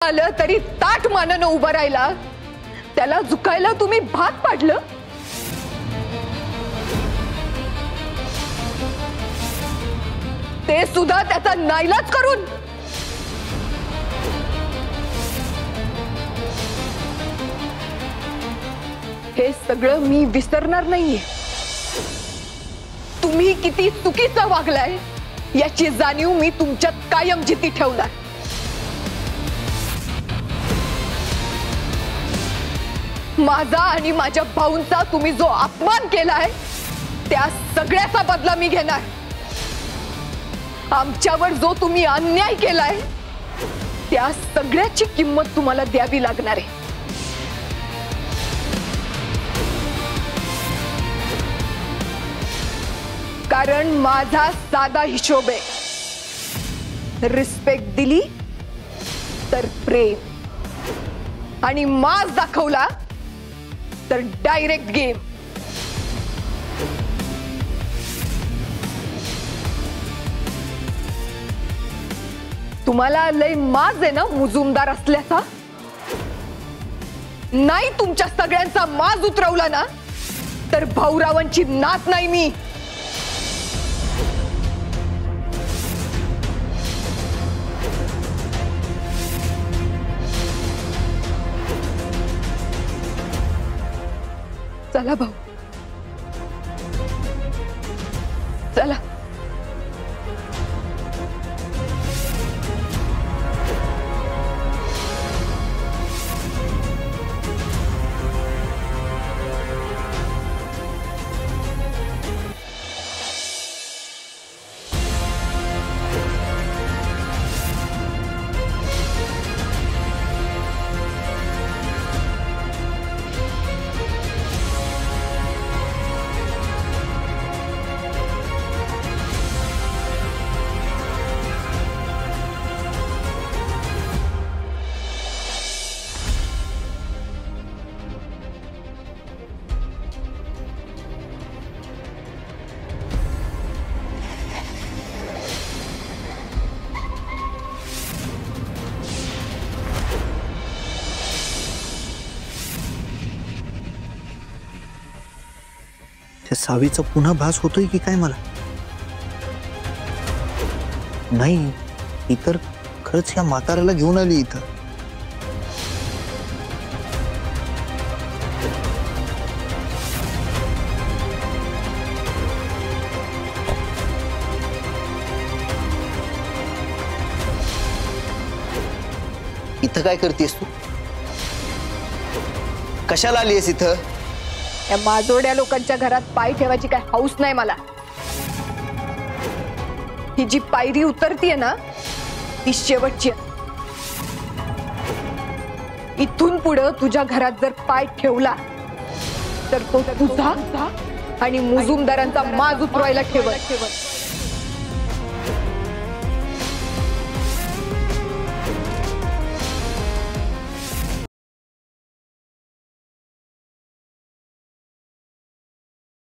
आलं तरी ताठ मानानं उभं राहिला, त्याला झुकायला तुम्ही भाग पाडलं। ते सुद्धा त्याचा नाईलाज करून। हे सगळं मी विसरणार नाहीये। तुम्ही किती चुकीचं वागलाय याची जाणीव मी तुमच्यात कायम जिती ठेवणार। माझा आणि माझ्या भाऊंचा तुम्ही जो अपमान केलाय त्या सगळ्याचा बदला मी घेणार। आमच्यावर जो तुम्ही अन्याय केलाय त्या सगळ्याची किंमत तुम्हाला द्यावी लागणार आहे। कारण माझा साधा हिशोब आहे, रिस्पेक्ट दिली तर प्रेम आणि मास दाखवला तर डायरेक्ट गेम। तुम्हाला लय माज आहे ना मुजुमदार असल्याचा? नाही तुमच्या सगळ्यांचा माज उतरवला ना तर भाऊरावांची नात नाही मी। चला भाऊ, चला। त्या सावीचा पुन्हा भास होतोय की काय मला? नाही, इतर खरंच या म्हाताऱ्याला घेऊन आली इथं। इथं काय करतेस तू? कशाला आलीयस इथं? या माजोड्या लोकांच्या घरात पाय ठेवायची काय हौस नाही मला। ही जी पायरी उतरतीये ना ती शेवटची। इथून पुढे तुझ्या घरात जर पाय ठेवला तर तो तुझा आणि मुजुमदारांचा माज उतरवायला ठेवल।